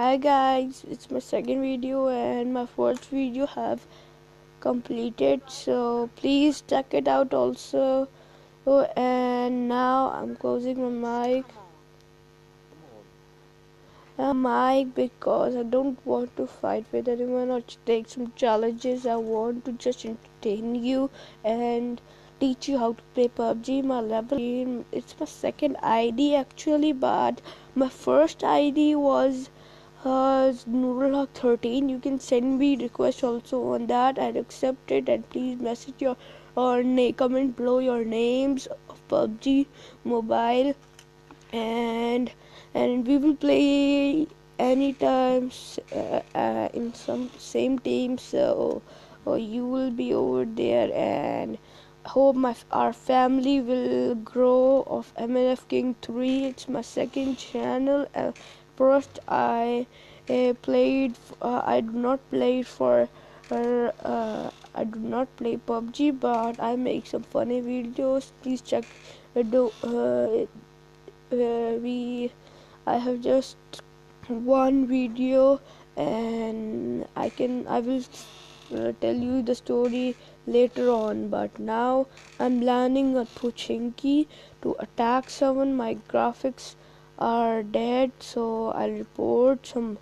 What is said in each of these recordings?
Hi guys, it's my second video and my first video have completed, so please check it out also. And now I'm closing my mic because I don't want to fight with anyone or take some challenges. I want to just entertain you and teach you how to play PUBG. My level, it's my second ID actually, but my first ID was Nurulhaq 13. You can send me requests also on that. I'd accept it, and please message your or comment below your names of PUBG Mobile, and we will play anytime in some same team. So you will be over there, and hope our family will grow of MNF King 3. It's my second channel. First I played I do not play for I do not play PUBG, but I make some funny videos. Please check I have just one video, and I will tell you the story later on. But now I'm landing a Pochinki to attack someone. My graphics are dead, so I'll report some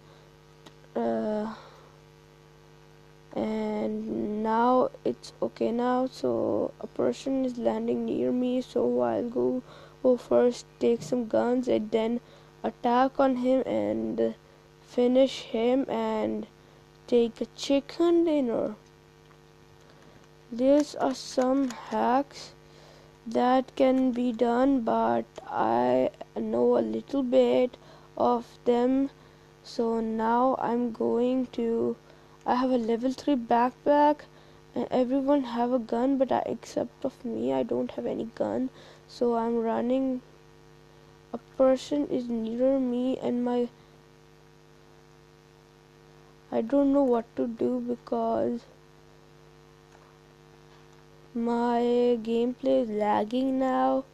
and now it's okay now. So a person is landing near me, so I'll go first, take some guns, and then attack on him and finish him and take a chicken dinner. These are some hacks that can be done, but I know a little bit of them. So now I'm going to I have a level 3 backpack, and everyone have a gun, but except of me, I don't have any gun. So I'm running. A person is near me, and I don't know what to do because my gameplay is lagging now.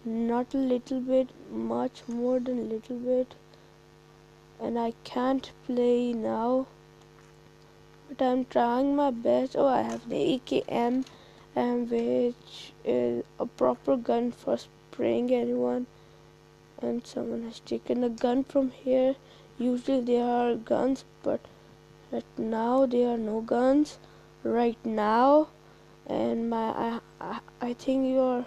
Not a little bit, much more than a little bit, and I can't play now. But I'm trying my best. Oh, I have the AKM, which is a proper gun for spraying anyone. And someone has taken a gun from here. Usually there are guns, but right now there are no guns. Right now, and I think you are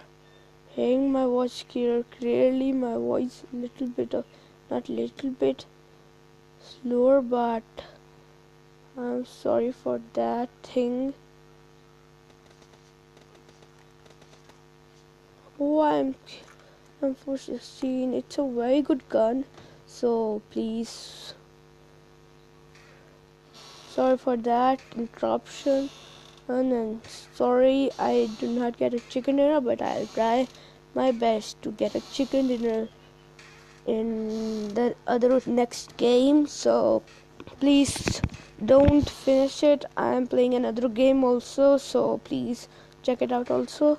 hearing my voice clearly. My voice little bit of not little bit slower, but I'm sorry for that thing. Oh, I'm for 16. It's a very good gun, so please. Sorry for that interruption, and sorry I do not get a chicken dinner, but I'll try my best to get a chicken dinner in the other next game. So please don't finish it. I'm playing another game also, so please check it out also.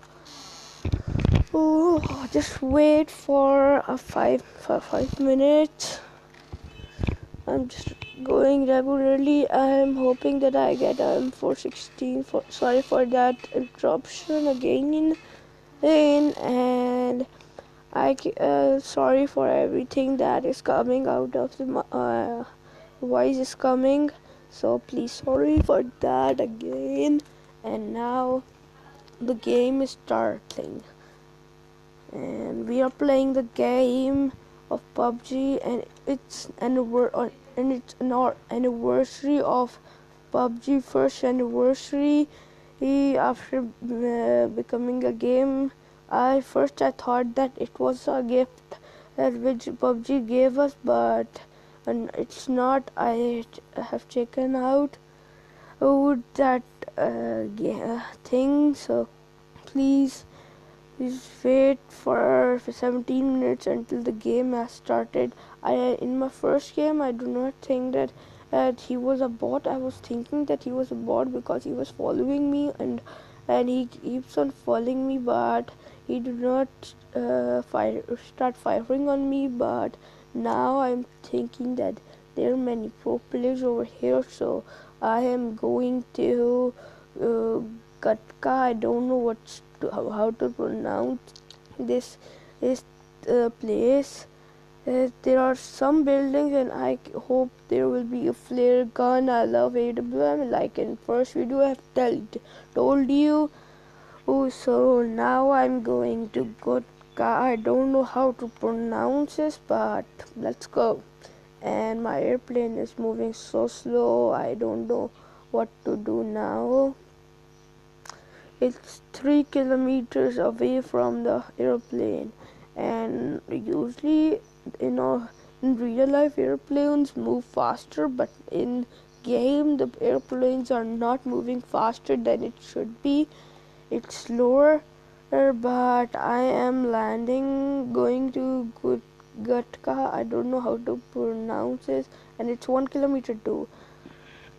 Oh, just wait for 5 minutes. I'm just going regularly. I'm hoping that I get M416. Sorry for that interruption again, and sorry for everything that is coming out of the voice is coming. So please, sorry for that again. And now the game is starting, and we are playing the game of PUBG, and it's our anniversary of PUBG first anniversary after becoming a game. I thought that it was a gift which PUBG gave us, but it's not. I have taken out that thing. So please wait for 17 minutes until the game has started. In my first game, I do not think that he was a bot. I was thinking that he was a bot because he was following me, and he keeps on following me, but he did not start firing on me. But now I'm thinking that there are many pro players over here, so I am going to uh, Gatka. I don't know how to pronounce this place. There are some buildings, and I hope there will be a flare gun. I love AWM. Like in first video, I've told you. Oh, so now I'm going to Gotka. I don't know how to pronounce this, but let's go. And my airplane is moving so slow. I don't know what to do now. It's 3 kilometers away from the airplane, and usually, you know, in real life airplanes move faster, but in game the airplanes are not moving faster than it should be. It's slower, but I am landing, going to Gatka. I don't know how to pronounce this, and it's 1 kilometer too.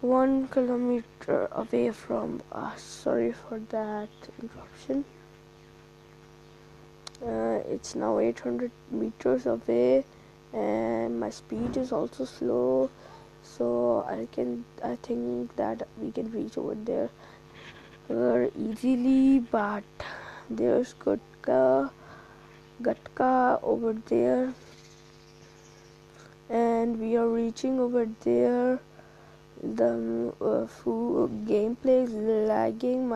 1 kilometer away from us. Sorry for that interruption. It's now 800 meters away, and my speed is also slow, so I think that we can reach over there easily. But there's Gatka over there, and we are reaching over there. The gameplay is lagging.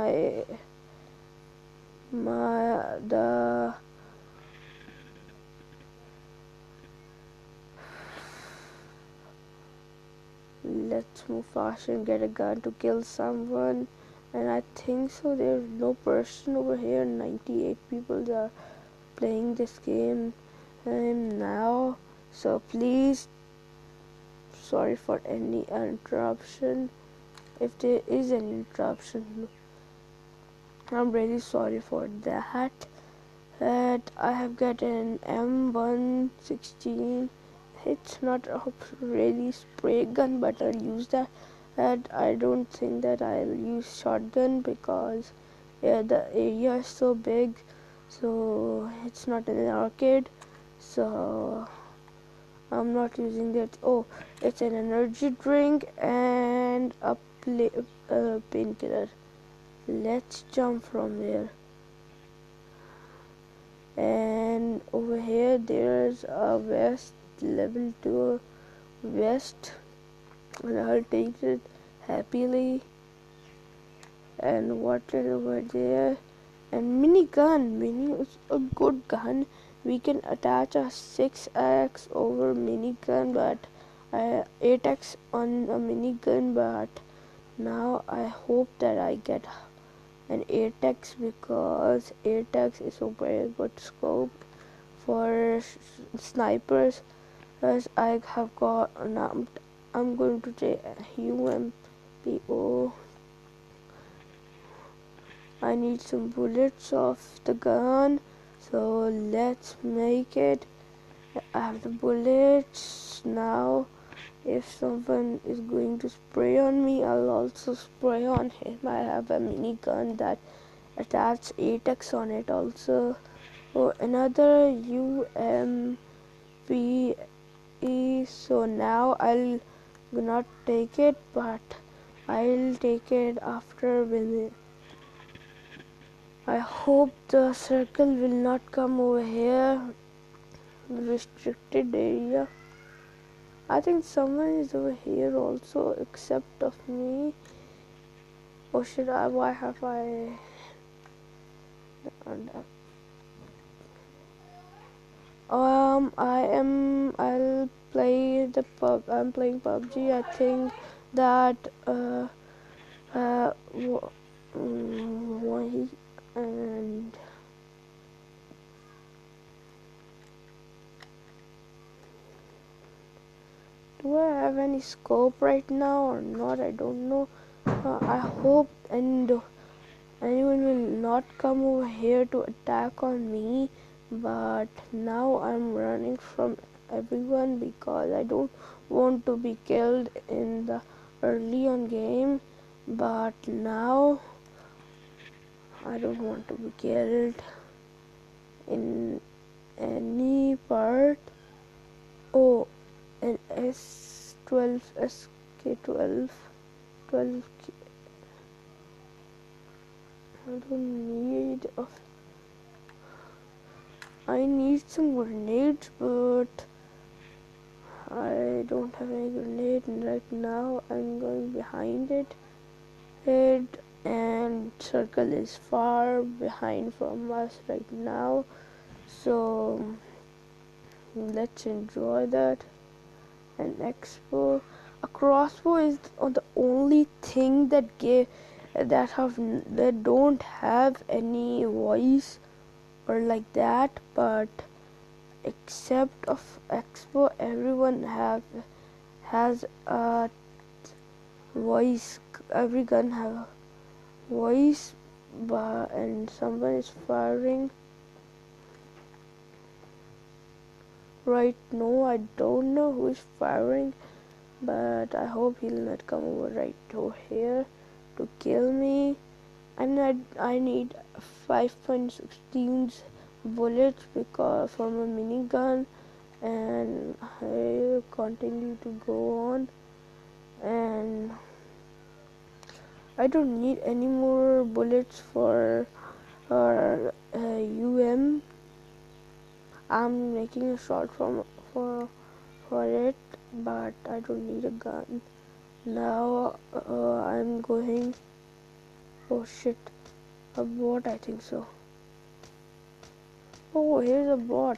Let's move faster and get a gun to kill someone. And I think so. There's no person over here. 98 people are playing this game now. So please, sorry for any interruption. If there is an interruption, I'm really sorry for that. That I have got an M116. It's not a really spray gun, but I'll use that. And I don't think that I'll use shotgun because the area is so big, so it's not an arcade, so I'm not using that. Oh, it's an energy drink and a painkiller. Let's jump from there. And over here there's a vest, level 2 vest, and I'll take it happily. And what is over there? And mini is a good gun. We can attach a 6x over minigun, but 8x on a minigun. But now I hope that I get an 8x, because 8x is a very good scope for snipers. As I have got I'm going to take UMPO. I need some bullets of the gun, so let's make it. I have the bullets now. If someone is going to spray on me, I'll also spray on him. I have a minigun that attached 8x on it also. Oh, another UMP. So now I'll not take it, but I'll take it after when I hope the circle will not come over here. Restricted area. I think someone is over here also except of me. Or should I? Why have I? I'll play the pub. I'm playing PUBG. I think that why and do I have any scope right now or not? I don't know. I hope anyone will not come over here to attack on me, but now I'm running from everyone because I don't want to be killed in the early on game, but now I don't want to be killed in any part. Oh, an 12 SK12 12. I don't need I need some grenades, but I don't have any grenade right now. I'm going behind it. And circle is far behind from us right now, so let's enjoy that. An expo, a crossbow is the only thing that don't have any voice or like that, but except of expo, everyone has a voice. Every gun have a voice, and someone is firing right now. I don't know who is firing, but I hope he'll not come over right over here to kill me. And I need 5.16 bullets because for my minigun, and I continue to go on, and I don't need any more bullets for UM. I'm making a shot for it, but I don't need a gun. Now I'm going. Oh shit, a bot, I think so. Oh, here's a bot.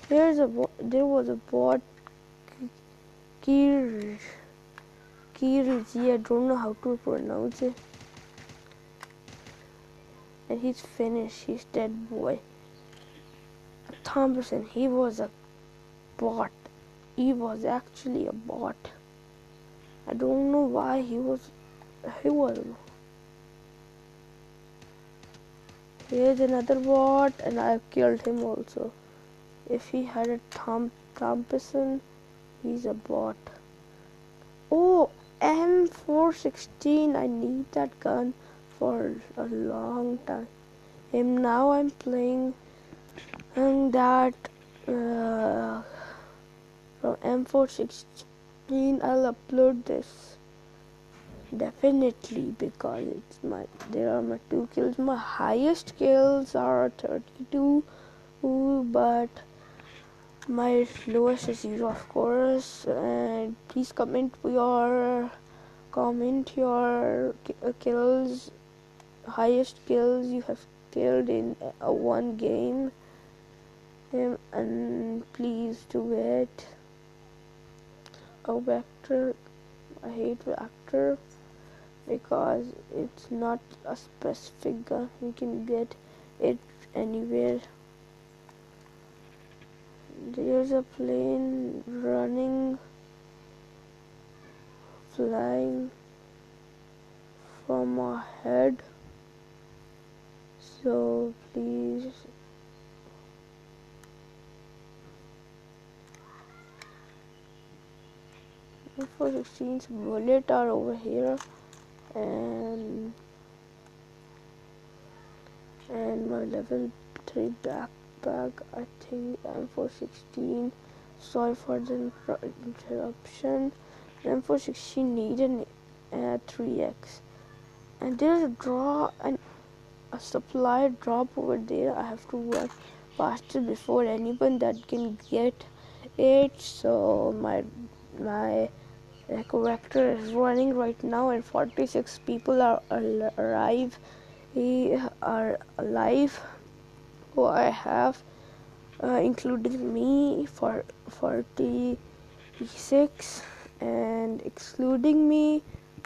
There was a bot. Kiriji, I don't know how to pronounce it. And he's finished. He's dead, boy. Thompson, he was a bot. He was actually a bot. I don't know why he was. Here's another bot, and I killed him also. If he had a Thompson, he's a bot. Oh, M416. I need that gun for a long time. And now I'm playing that from M416. I'll upload this definitely because there are my 2 kills. My highest kills are 32, but my lowest is 0, of course. And please comment your kills, highest kills you have killed in one game, and please do it. A vector, I hate vector because it's not a specific gun. You can get it anywhere. There's a plane running, flying from our head, so please M416's bullet are over here, and my level 3 backpack, I think M416. Sorry for the interruption. M416 need an 3x, and there's a supply drop over there. I have to run faster before anyone that can get it. So my corrector is running right now, and 46 people are alive. Who I have, including me, for 46, and excluding me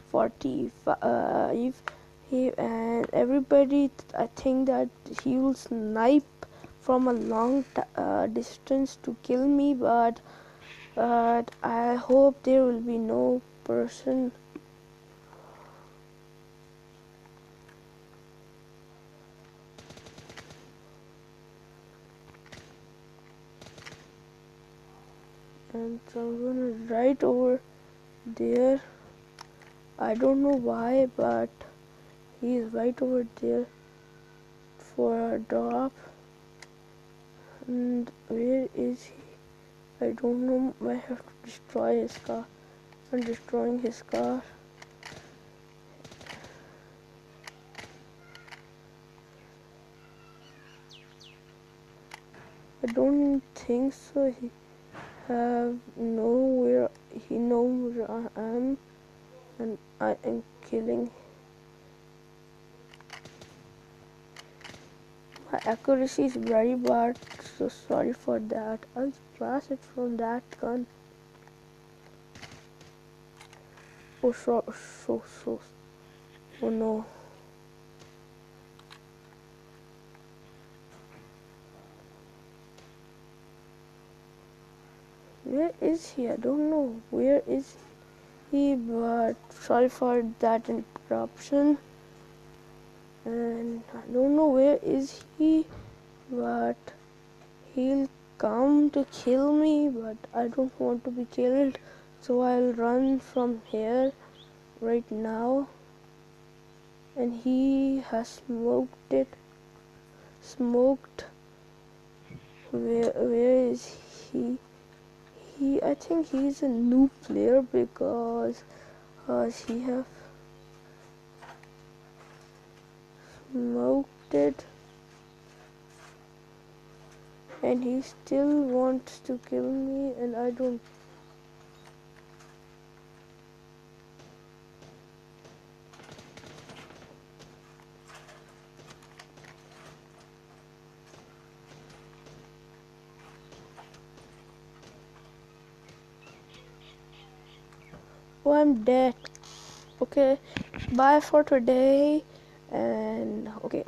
45. And everybody, I think that he will snipe from a long distance to kill me, but I hope there will be no person. And someone is right over there. I don't know why, but he is right over there for a drop. And where is he? I don't know. I have to destroy his car. I'm destroying his car. I don't think so. He knows where I am, and I am killing. My accuracy is very bad, so sorry for that. I'll blast it from that gun. Oh, so. Oh no. Where is he? I don't know. Where is he? But sorry for that interruption. And I don't know where is he, but he'll come to kill me, but I don't want to be killed, so I'll run from here right now. And he has smoked. Where is he? I think he's a new player because he have smoked it, and he still wants to kill me, and I don't. Oh, I'm dead. Okay, bye for today. And okay,